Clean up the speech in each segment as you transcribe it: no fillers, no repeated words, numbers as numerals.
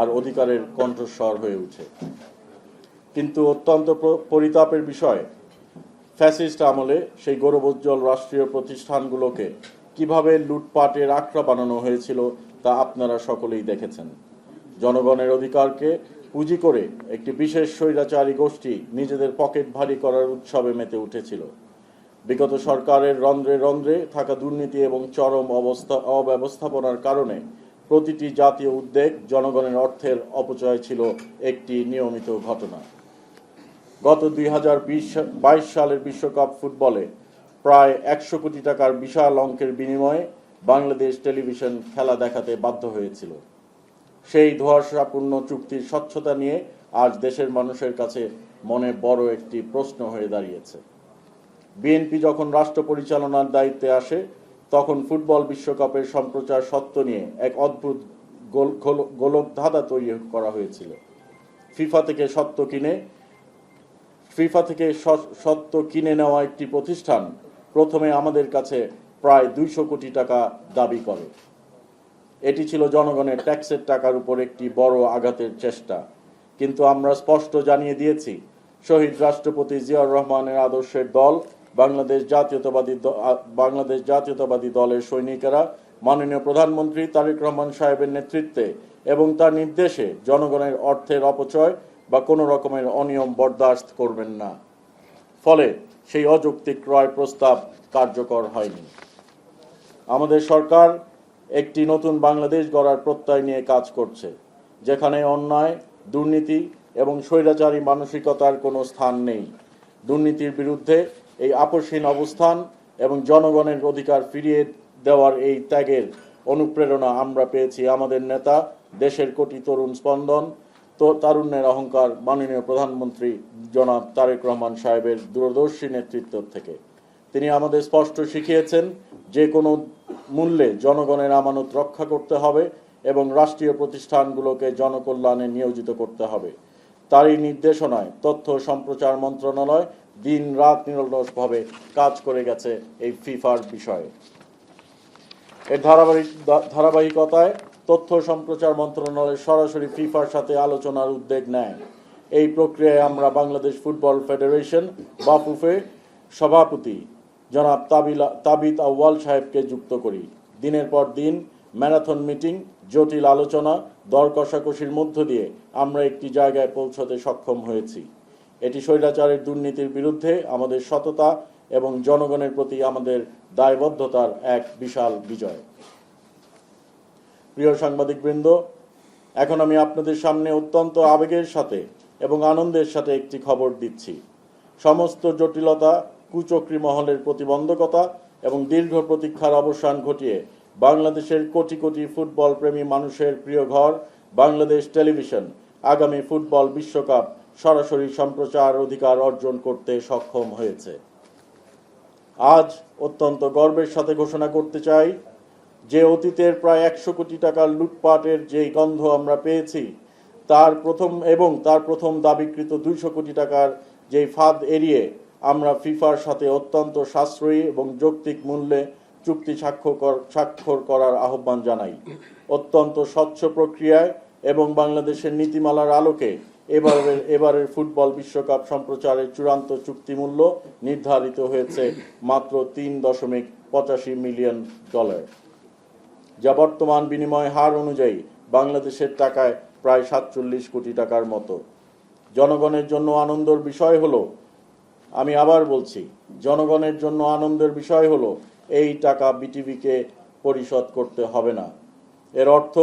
আর অধিকারের কণ্ঠস্বর হয়ে ওঠে। কিন্তু অত্যন্ত পরিতাপের বিষয়, ফ্যাসিস্ট আমলে সেই গৌরবোজ্জ্বল রাষ্ট্রীয় প্রতিষ্ঠানগুলোকে কিভাবে লুটপাটের আখড়া বানানো হয়েছিল তা আপনারা সকলেই দেখেছেন। জনগণের অধিকারকে পুঁজি করে একটি বিশেষ স্বৈরাচারী গোষ্ঠী নিজেদের পকেট ভারী করার উৎসবে মেতে উঠেছিল। বিগত সরকারের রন্ধ্রে রন্ধ্রে থাকা দুর্নীতি এবং চরম অব্যবস্থাপনার কারণে প্রতিটি জাতীয় উদ্যোগ জনগণের অর্থের অপচয় ছিল একটি নিয়মিত ঘটনা। গত 2022 সালের বিশ্বকাপ ফুটবলে প্রায় 100 কোটি টাকার বিশাল অঙ্কের বিনিময়ে বাংলাদেশ টেলিভিশন খেলা দেখাতে বাধ্য হয়েছিল। সেই ধোঁয়াশাপূর্ণ চুক্তির স্বচ্ছতা নিয়ে আজ দেশের মানুষের কাছে মনে বড় একটি প্রশ্ন হয়ে দাঁড়িয়েছে। বিএনপি যখন রাষ্ট্র পরিচালনার দায়িত্বে আসে, তখন ফুটবল বিশ্বকাপের সম্প্রচার সত্ত্ব নিয়ে এক অদ্ভুত গোলকধাঁধা তৈরি করা হয়েছিল। ফিফা থেকে সত্ত্ব কিনে নেওয়া একটি প্রতিষ্ঠান প্রথমে আমাদের কাছে প্রায় 200 কোটি টাকা দাবি করে। এটি ছিল জনগণের ট্যাক্সের টাকার উপর একটি বড় আঘাতের চেষ্টা। কিন্তু আমরা স্পষ্ট জানিয়ে দিয়েছি, শহীদ রাষ্ট্রপতি জিয়াউর রহমানের আদর্শের দল বাংলাদেশ জাতীয়তাবাদী দলের সৈনিকেরা মাননীয় প্রধানমন্ত্রী তারেক রহমান সাহেবের নেতৃত্বে এবং তার নির্দেশে জনগণের অর্থের অপচয় বা কোনো রকমের অনিয়ম বরদাস্ত করবেন না। ফলে সেই অযৌক্তিক ক্রয় প্রস্তাব কার্যকর হয়নি। আমাদের সরকার একটি নতুন বাংলাদেশ গড়ার প্রত্যয় নিয়ে কাজ করছে, যেখানে অন্যায়, দুর্নীতি এবং স্বৈরাচারী মানসিকতার কোনো স্থান নেই। দুর্নীতির বিরুদ্ধে এই আপোষহীন অবস্থান এবং জনগণের অধিকার ফিরিয়ে দেওয়ার এই ত্যাগের অনুপ্রেরণা আমরা পেয়েছি আমাদের নেতা, দেশের কোটি তরুণ স্পন্দন, তারুণ্যের অহংকার মাননীয় প্রধানমন্ত্রী জনাব তারেক রহমান সাহেবের দূরদর্শী নেতৃত্ব থেকে। তিনি আমাদের স্পষ্ট শিখিয়েছেন, যে কোনো মূল্যে জনগণের আমানত রক্ষা করতে হবে এবং রাষ্ট্রীয় প্রতিষ্ঠানগুলোকে জনকল্যাণে নিয়োজিত করতে হবে। তারই নির্দেশনায় তথ্য সম্প্রচার মন্ত্রণালয় দিন রাত নিরলসভাবে কাজ করে গেছে এই ফিফার বিষয়ে। এর ধারাবাহিকতায় তথ্য সম্প্রচার মন্ত্রণালয় সরাসরি ফিফার সাথে আলোচনার উদ্যোগ নেয়। এই প্রক্রিয়ায় আমরা বাংলাদেশ ফুটবল ফেডারেশন বাফুফে সভাপতি জনাব তাবিত আউয়াল সাহেবকে যুক্ত করি। দিনের পর দিন ম্যারাথন মিটিং, জটিল আলোচনা, দর কষাকষির মধ্য দিয়ে আমরা একটি জায়গায় পৌঁছতে সক্ষম হয়েছি। এটি স্বৈরাচারের দুর্নীতির বিরুদ্ধে আমাদের সততা এবং জনগণের প্রতি আমাদের দায়বদ্ধতার এক বিশাল বিজয়। প্রিয় সাংবাদিকবৃন্দ, এখন আমি আপনাদের সামনে অত্যন্ত আবেগের সাথে এবং আনন্দের সাথে একটি খবর দিচ্ছি। সমস্ত জটিলতা, কুচক্রী মহলের প্রতিবন্ধকতা এবং দীর্ঘ প্রতীক্ষার অবসান ঘটিয়ে বাংলাদেশের কোটি কোটি ফুটবল প্রেমী মানুষের প্রিয় ঘর বাংলাদেশ টেলিভিশন আগামী ফুটবল বিশ্বকাপ সরাসরি সম্প্রচার অধিকার অর্জন করতে সক্ষম হয়েছে। আজ অত্যন্ত গর্বের সাথে ঘোষণা করতে চাই যে অতীতের প্রায় 100 কোটি টাকার লুটপাটের যেই গন্ধ আমরা পেয়েছি, তার প্রথম দাবিকৃত 200 কোটি টাকার যেই ফাঁদ এড়িয়ে আমরা ফিফার সাথে অত্যন্ত সাশ্রয়ী এবং যৌক্তিক মূল্যে চুক্তি স্বাক্ষর করার আহ্বান জানাই। অত্যন্ত স্বচ্ছ প্রক্রিয়ায় এবং বাংলাদেশের নীতিমালার আলোকে এবারের ফুটবল বিশ্বকাপ সম্প্রচারের চূড়ান্ত চুক্তিমূল্য নির্ধারিত হয়েছে মাত্র $3.85 মিলিয়ন, যা বর্তমান বিনিময় হার অনুযায়ী বাংলাদেশের টাকায় প্রায় 47 কোটি টাকার মতো। জনগণের জন্য আনন্দের বিষয় হলো, আমি আবার বলছি, জনগণের জন্য আনন্দের বিষয় হলো এই টাকা বিটিভিকে পরিশোধ করতে হবে না। এর অর্থ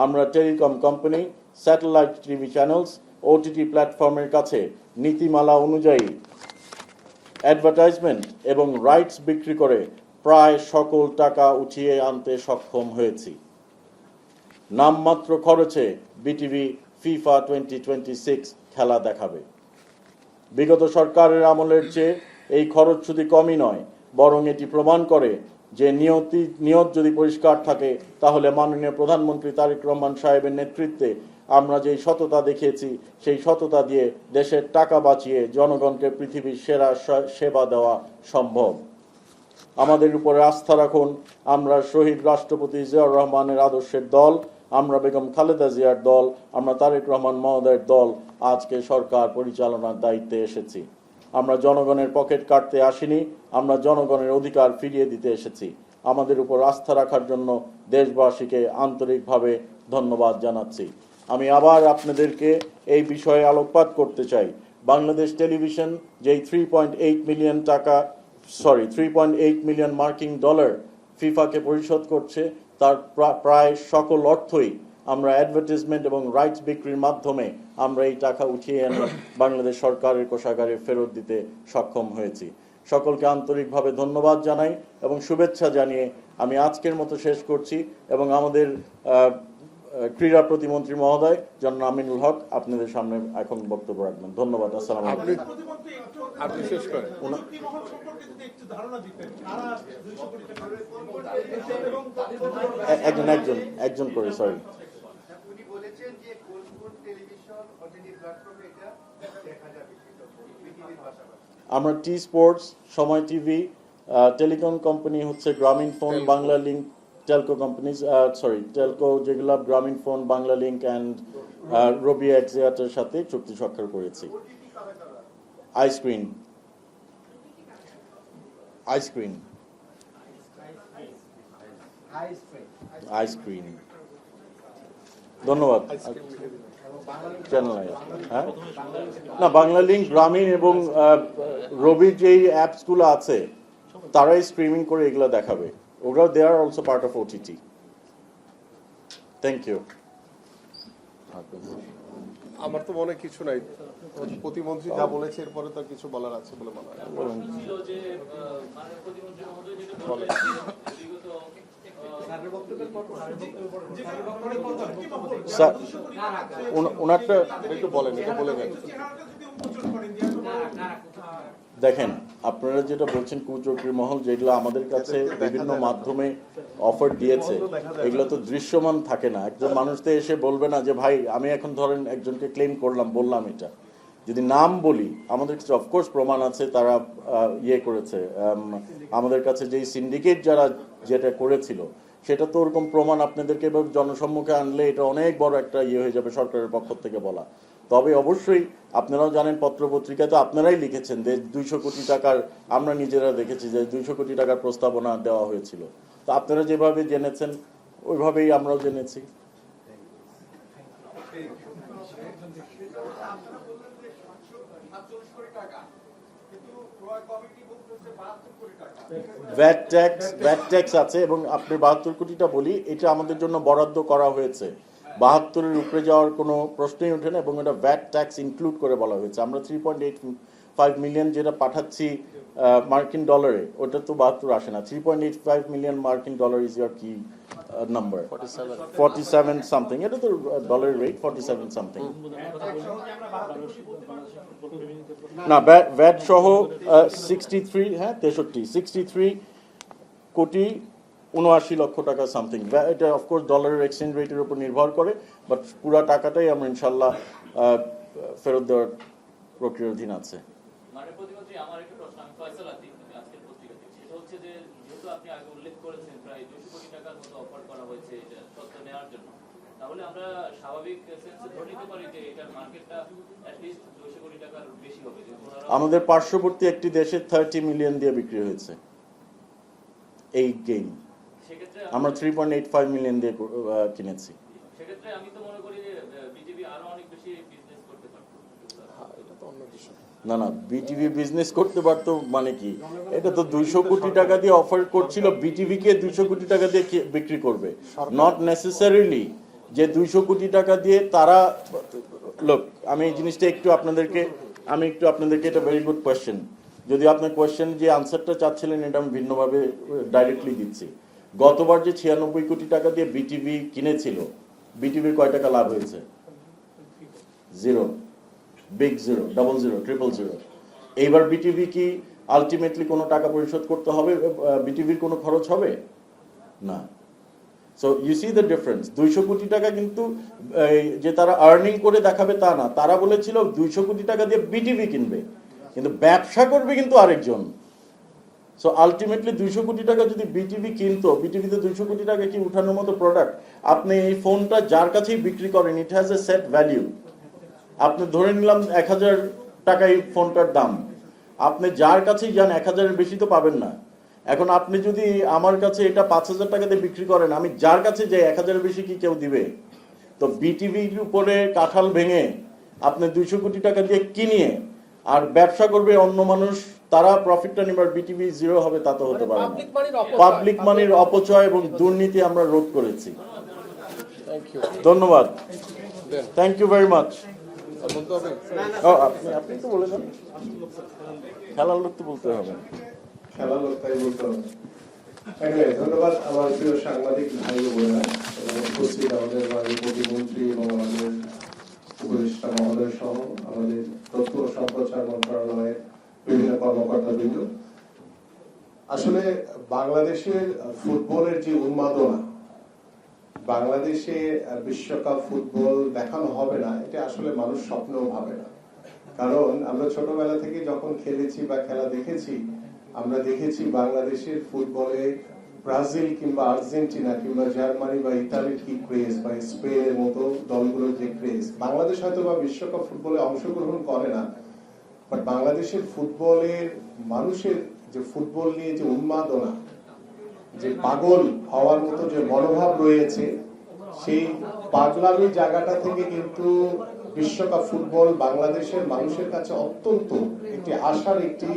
আমরা telecom company, satellite TV channels, OTT প্ল্যাটফর্মের কাছে নীতিমালা অনুযায়ী অ্যাডভার্টাইজমেন্ট এবং রাইটস বিক্রি করে প্রায় সকল টাকা উঠিয়ে আনতে সক্ষম হয়েছি। নামমাত্র খরচে বিটিভি ফিফা 2026 খেলা দেখাবে। বিগত সরকারের আমলের চেয়ে এই খরচ শুধু কমই নয়, বরং এটি প্রমাণ করে যে নিয়ত যদি পরিষ্কার থাকে, তাহলে মাননীয় প্রধানমন্ত্রী তারেক রহমান সাহেবের নেতৃত্বে আমরা যেই সততা দেখিয়েছি, সেই সততা দিয়ে দেশের টাকা বাঁচিয়ে জনগণকে পৃথিবীর সেরা সেবা দেওয়া সম্ভব। আমাদের উপরে আস্থা রাখুন। আমরা শহীদ রাষ্ট্রপতি জিয়াউর রহমানের আদর্শের দল আমরা বেগম খালেদা জিয়ার দল, আমরা তারেক রহমান মহোদয়ের দল আজকে সরকার পরিচালনার দায়িত্বে এসেছি। আমরা জনগণের পকেট কাটতে আসিনি, আমরা জনগণের অধিকার ফিরিয়ে দিতে এসেছি। আমাদের উপর আস্থা রাখার জন্য দেশবাসীকে আন্তরিকভাবে ধন্যবাদ জানাচ্ছি। আমি আবার আপনাদেরকে এই বিষয়ে আলোকপাত করতে চাই। বাংলাদেশ টেলিভিশন যেই 3.8 মিলিয়ন মার্কিন ডলার ফিফাকে পরিশোধ করছে, তার প্রায় সকল অর্থই আমরা অ্যাডভার্টাইজমেন্ট এবং রাইটস বিক্রির মাধ্যমে আমরা এই টাকা উঠিয়ে এনে বাংলাদেশ সরকারের কোষাগারে ফেরত দিতে সক্ষম হয়েছি। সকলকে আন্তরিকভাবে ধন্যবাদ জানাই এবং শুভেচ্ছা জানিয়ে আমি আজকের মতো শেষ করছি এবং আমাদের ক্রীড়া প্রতিমন্ত্রী মহোদয় জনাব আমিনুল হক আপনাদের সামনে এখন বক্তব্য রাখবেন। ধন্যবাদ। আসসালামু আলাইকুম। আপনি শেষ করেন। একজন করে, সরি। আমরা টি স্পোর্টস, সময় টিভি, টেলিকম কোম্পানি হচ্ছে গ্রামীণ phone, Bangla link, Telco companies, Telco যেগুলো গ্রামীণ ফোন, বাংলা লিঙ্ক অ্যান্ড রবি এক্সিয়াটের সাথে চুক্তি স্বাক্ষর করেছি। আইসক্রিম। ধন্যবাদ। চ্যানেল হ্যাঁ না, বাংলা লিঙ্ক, গ্রামীণ এবং রবি যেই অ্যাপসগুলো আছে তারাই স্ট্রিমিং করে এগুলো দেখাবে। ওরাও they are also part of OTT. Thank you. আমার তো মনে কিছু নাই, প্রতিমন্ত্রী যা বলেছে এরপরে তার কিছু বলার আছে বলে মনে হয়। ওনারটা একটু বলেন, এটা বলে নেন। দেখেন, আপনারা যেটা বলছেন কুচক্রী মহল, যেগুলো আমাদের কাছে বিভিন্ন মাধ্যমে অফার দিয়েছে, এগুলো তো দৃশ্যমান থাকে না। একজন মানুষ তো এসে বলবে না যে ভাই আমি এখন ধরেন একজনকে ক্লেম বললাম এটা যদি নাম বলি, আমাদের কাছে অফকোর্স প্রমাণ আছে তারা ইয়ে করেছে। আমাদের কাছে যেই সিন্ডিকেট যারা যেটা করেছিল সেটা তো ওরকম প্রমাণ আপনাদেরকে জনসম্মুখে আনলে এটা অনেক বড় একটা ইয়ে হয়ে যাবে সরকারের পক্ষ থেকে বলা। তবে অবশ্যই আপনারাও জানেন, পত্রপত্রিকায় তো আপনারাই লিখেছেন যে 200 কোটি টাকার, আমরা নিজেরা দেখেছি যে 200 কোটি টাকার প্রস্তাবনা দেওয়া হয়েছিল। তো আপনারা যেভাবে জেনেছেন ওইভাবেই আমরাও জেনেছি। ভ্যাট ট্যাক্স আছে এবং আপনি 72 কোটিটা বলি, এটা আমাদের জন্য বরাদ্দ করা হয়েছে। 72-এর উপরে যাওয়ার কোনো প্রশ্নই ওঠে না এবং এটা ভ্যাট ট্যাক্স ইনক্লুড করে বলা হয়েছে। আমরা 3.85 মিলিয়ন যেটা পাঠাচ্ছি মার্কিন ডলারে, ওটা তো 72 আসে না। 3.85 মিলিয়ন মার্কিন ডলার ইজ ইয়ার কি নাম্বার? 47 সামথিং। এটা তো ডলারের রেট 47 সামথিং না, ভ্যাট সহ 63 কোটি 79 লক্ষ টাকা সামথিং। এটা অফকোর্স ডলারের এক্সচেঞ্জ রেটের উপর নির্ভর করে, বাট পুরো টাকাটাই আমরা ইনশাল্লাহ ফেরত দেওয়ার প্রক্রিয়ার অধীন আছে। মানে প্রতিমন্ত্রী, আমার একটা প্রশ্ন, আমি ফয়সাল আতিক, আমি আজকের পত্রিকা থেকে, সেটা হচ্ছে যে যেহেতু আপনি আগে উল্লেখ করেছেন প্রায় 200 কোটি টাকার মতো অফার করা হয়েছে এটা সত্য নেওয়ার জন্য, তাহলে আমরা স্বাভাবিক সেন্সে ধরে নিতে পারি যে এটার মার্কেটটা অ্যাট লিস্ট 200 কোটি টাকার বেশি হবে। আমাদের পার্শ্ববর্তী একটি দেশে 30 মিলিয়ন দিয়ে বিক্রি হয়েছে এই গেম। আমরা 3.85 মিলিয়ন দিয়ে কিনেছি। সেক্ষেত্রে আমি তো মনে করি যে বিজেপি আরো অনেক বেশি বিজনেস করতে পারতো। এটা তো অন্য বিষয়। না, বিটিভি বিজনেস করতে পারতো মানে কি? এটা তো 200 কোটি টাকা দিয়ে অফার করছিল, বিটিভি কে 200 কোটি টাকা দিয়ে বিক্রি করবে। নট নেসেসারিলি যে 200 কোটি টাকা দিয়ে তারা, লোক আমি এই জিনিসটা একটু আপনাদেরকে এটা ভেরি গুড কোয়েশ্চেন। যদি আপনার কোয়েশ্চেন যে আনসারটা চাচ্ছিলেন এটা আমি ভিন্নভাবে ডাইরেক্টলি দিচ্ছি। গতবার যে 96 কোটি টাকা দিয়ে বিটিভি কিনেছিল, বিটিভির কয় টাকা লাভ হয়েছে? Zero, big zero, double zero, triple zero. এইবার বিটিভি কি আলটিমেটলি কোনো টাকা পরিশোধ করতে হবে? বিটিভির কোনো খরচ হবে না। So you see the difference. 200 crore টাকা কিন্তু যে তারা আর্নিং করে দেখাবে তা না, তারা বলেছিল 200 কোটি টাকা দিয়ে বিটিভি কিনবে, কিন্তু ব্যবসা করবে কিন্তু আরেকজন। সো আলটিমেটলি 200 কোটি টাকা যদি বিটিভি কিনতো, বিটিভিতে 200 কোটি টাকা কি উঠানোর মতো প্রোডাক্ট? আপনি এই ফোনটা যার কাছেই বিক্রি করেন, it has a set value. আপনি ধরে নিলাম 1000 টাকাই ফোনটার দাম, আপনি যার কাছেই যান 1000-এর বেশি তো পাবেন না। এখন আপনি যদি আমার কাছে এটা 5000 টাকাতে বিক্রি করেন, আমি যার কাছে যাই 1000-এর বেশি কি কেউ দিবে? তো বিটিভির উপরে কাঁঠাল ভেঙে আপনি 200 কোটি টাকা দিয়ে কিনিয়ে আর ব্যবসা করবে অন্য মানুষ, তারা প্রফিটটা নিবার, বিটিভি জিরো হবে তা তো হতে পারে না। পাবলিক মানির অপচয় এবং দুর্নীতি আমরা রোধ করেছি। Thank you. ধন্যবাদ, then thank you very much. বলতে হবে আপনি তো বলে দেন, খেলার লোক তো বলতে হবে। খেলার লোক তাই বলতে হবে। Anyway, ধন্যবাদ আমার প্রিয় সাংবাদিক ভাই ও বোনেরা এবং উপস্থিত আমাদের মাননীয় প্রতিমন্ত্রী এবং আমাদের উপদেষ্টা মহোদয় সহ আমাদের তথ্য ও সম্প্রচার মন্ত্রণালয়ের বিভিন্ন কর্মকর্তাবৃন্দ। আসলে বাংলাদেশের ফুটবলের যে উন্মাদনা, বাংলাদেশে বিশ্বকাপ ফুটবল দেখানো হবে না, এটা আসলে মানুষ স্বপ্নেও ভাবে না। কারণ আমরা ছোটবেলা থেকে যখন খেলেছি বা খেলা দেখেছি, আমরা দেখেছি বাংলাদেশের ফুটবলে ব্রাজিল কিংবা আর্জেন্টিনা কিংবা জার্মানি বা ইতালির কি ক্রেজ বা স্পেনের মতো দলগুলোর যে ক্রেজ। বাংলাদেশ হয়তো বা বিশ্বকাপ ফুটবলে অংশগ্রহণ করে না, বাট বাংলাদেশের ফুটবলের মানুষের যে ফুটবল নিয়ে যে উন্মাদনা, যে পাগল হওয়ার মতো যে মনোভাব রয়েছে, সেই পাগলামি জায়গাটা থেকে কিন্তু বিশ্বকাপ ফুটবল বাংলাদেশের মানুষের কাছে অত্যন্ত একটি আশার একটি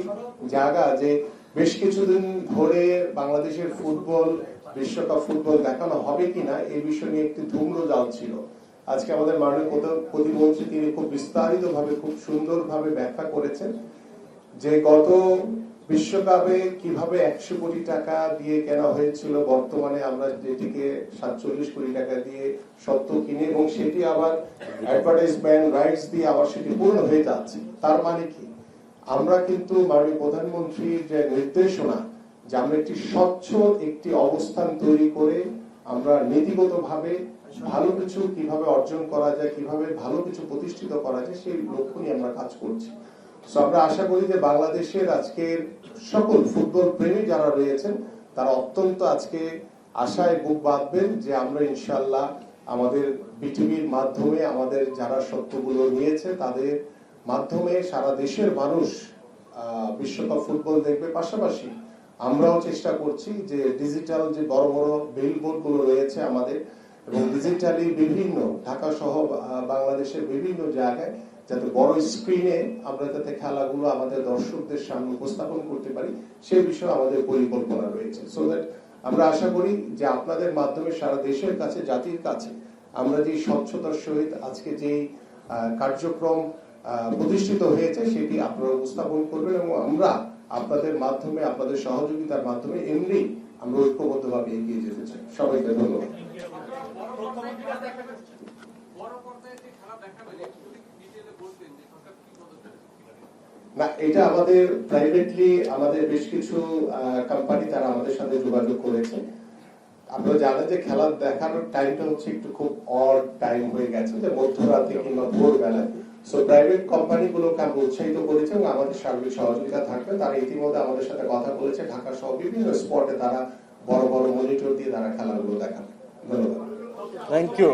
জায়গা, যে বেশ কিছুদিন ধরে বাংলাদেশের ফুটবল, বিশ্বকাপ ফুটবল দেখানো হবে কিনা এই বিষয় নিয়ে একটি ধূম্রজাল ছিল। আজকে আমাদের মাননীয় প্রতিমন্ত্রী তিনি খুব বিস্তারিত ভাবে, খুব সুন্দর ভাবে ব্যাখ্যা করেছেন যে গত বিশ্বকাপে কিভাবে 100 কোটি টাকা দিয়ে কেনা হয়েছিল, বর্তমানে আমরা যেটিকে 47 কোটি টাকা দিয়ে সত্য কিনে এবং সেটি আবার অ্যাডভার্টাইজমেন্ট রাইটস দিয়ে আবার সেটি পূর্ণ হয়ে যাচ্ছে। তার মানে কি, আমরা কিন্তু মাননীয় প্রধানমন্ত্রীর যে নির্দেশনা যে আমরা একটি স্বচ্ছ একটি অবস্থান তৈরি করে আমরা নীতিগতভাবে ভালো কিছু কিভাবে অর্জন করা যায়, কিভাবে ভালো কিছু প্রতিষ্ঠিত করা যায়, সেই লক্ষ্য নিয়ে আমরা কাজ করছি। সো আমরা আশা করি যে বাংলাদেশের আজকের সকল ফুটবল প্রেমী যারা রয়েছেন তারা অত্যন্ত আজকে আশায় বুক বাঁধবেন যে আমরা ইনশাআল্লাহ আমাদের বিটিভির মাধ্যমে আমাদের যারা সত্যগুলো নিয়েছে তাদের মাধ্যমে সারা দেশের মানুষ বিশ্বকাপ ফুটবল দেখবে। পাশাপাশি আমরাও চেষ্টা করছি যে ডিজিটাল যে বড় বড় বিলবোর্ড গুলো রয়েছে আমাদের, এবং ডিজিটালি বিভিন্ন ঢাকা সহ বাংলাদেশের বিভিন্ন জায়গায় যাতে বড় স্ক্রিনে আমরা যাতে খেলাগুলো আমাদের দর্শকদের সামনে উপস্থাপন করতে পারি, সেই বিষয়ে আমাদের পরিকল্পনা রয়েছে। সো দ্যাট আমরা আশা করি যে আপনাদের মাধ্যমে সারা দেশের কাছে, জাতির কাছে আমরা যে স্বচ্ছতার সহিত আজকে যে কার্যক্রম প্রতিষ্ঠিত হয়েছে সেটি আপনারা উপস্থাপন করবেন এবং আমরা আপনাদের মাধ্যমে, আপনাদের সহযোগিতার মাধ্যমে এমনি আমরা ঐক্যবদ্ধভাবে এগিয়ে যেতে চাই। সবাইকে ধন্যবাদ। না, এটা আমাদের প্রাইভেটলি আমাদের বেশ কিছু কোম্পানি তারা আমাদের সাথে যোগাযোগ করেছে। আপনারা জানেন যে খেলা দেখার টাইমটা হচ্ছে একটু খুব অড টাইম হয়ে গেছে, যে মধ্যরাতে কিংবা ভোরবেলায়। সো প্রাইভেট কোম্পানিগুলোকে আমরা উৎসাহিত করেছি এবং আমাদের সার্বিক সহযোগিতা থাকবে। তারা ইতিমধ্যে আমাদের সাথে কথা বলেছে, ঢাকা সহ বিভিন্ন স্পটে তারা বড় বড় মনিটর দিয়ে তারা খেলাগুলো দেখাবে। ধন্যবাদ। Thank you.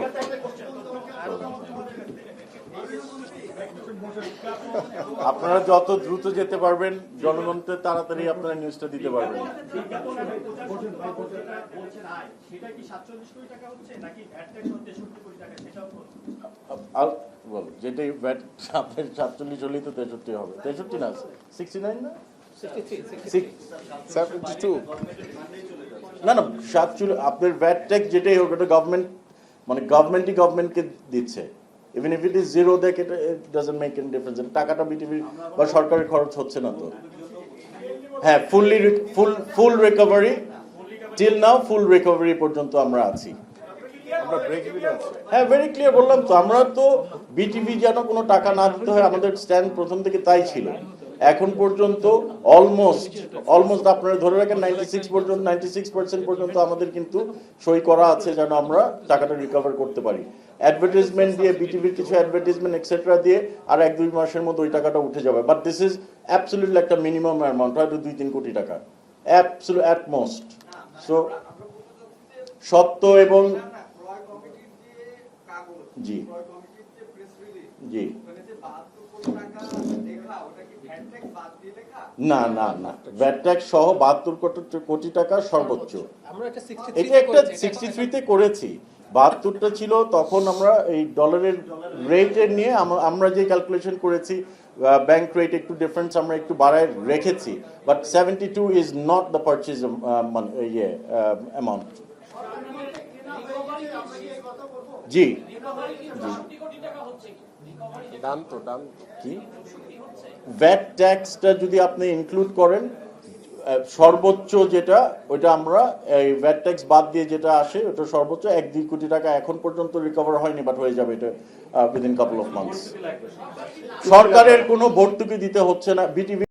আপনারা যত দ্রুত যেতে পারবেন জনগণকে তাড়াতাড়ি আপনারা নিউজটা দিতে পারবেন। যেটাই ভ্যাট আপনার 47 হলেই তো 63 হবে, 63 না 69 না 72 না না 47 আপনার ভ্যাট ট্যাক্স যেটাই হোক ওটা গভর্নমেন্ট, মানে গভর্নমেন্টই গভর্নমেন্টকে দিচ্ছে। Even if it is zero, দেখ এটা it doesn't make any difference, টাকাটা বিটিভি বা সরকারের খরচ হচ্ছে না তো। হ্যাঁ, ফুল রিকভারি টিল নাও, ফুল রিকভারি পর্যন্ত আমরা আছি। আমরা ব্রেক ইভেন আছে। হ্যাঁ, ভেরি ক্লিয়ার বললাম তো, আমরা তো বিটিভি যেন কোনো টাকা না দিতে হয় আমাদের স্ট্যান্ড প্রথম থেকে তাই ছিল। এখন পর্যন্ত অলমোস্ট আপনারা ধরে রাখেন 96% পর্যন্ত আমাদের কিন্তু সই করা আছে যেন আমরা টাকাটা রিকভার করতে পারি। অ্যাডভার্টাইজমেন্ট দিয়ে, বিটিভির কিছু অ্যাডভার্টাইজমেন্ট এক্সেট্রা দিয়ে আর 1-2 মাসের মধ্যে ওই টাকাটা উঠে যাবে। বাট দিস ইজ অ্যাবসলিউটলি একটা মিনিমাম অ্যামাউন্ট, হয়তো 2-3 কোটি টাকা। Absolute at most. সো সত্য এবং ক্রয় কমিটির যে কাগজ, জি ক্রয় কমিটির যে প্রেস রিলিজ, জি ওখানে যে 72 কোটি টাকা লেখা, ওটা কি ভ্যাট ট্যাক্স বাদ দিয়ে লেখা? না না না, ভ্যাট ট্যাক্স সহ 72 কোটি টাকা সর্বোচ্চ। আমরা এটা 63 এটা একটা 63-তে করেছি, 72টা ছিল তখন আমরা এই ডলারের রেটের নিয়ে আমরা যে ক্যালকুলেশন করেছি, ব্যাংক রেট একটু ডিফারেন্স আমরা একটু বাড়ায় রেখেছি, but 72 is not the purchase amount. জি ডান তো ডান কি ভ্যাট ট্যাক্সটা যদি আপনি ইনক্লুড করেন, সর্বোচ্চ যেটা ওইটা আমরা এই ভ্যাট ট্যাক্স বাদ দিয়ে যেটা আসে ওটা সর্বোচ্চ 1-2 কোটি টাকা এখন পর্যন্ত রিকভার হয়নি, বাট হয়ে যাবে এটা উইদিন কাপল অফ মান্থস। সরকারের কোনো ভর্তুকি দিতে হচ্ছে না, বিটিভি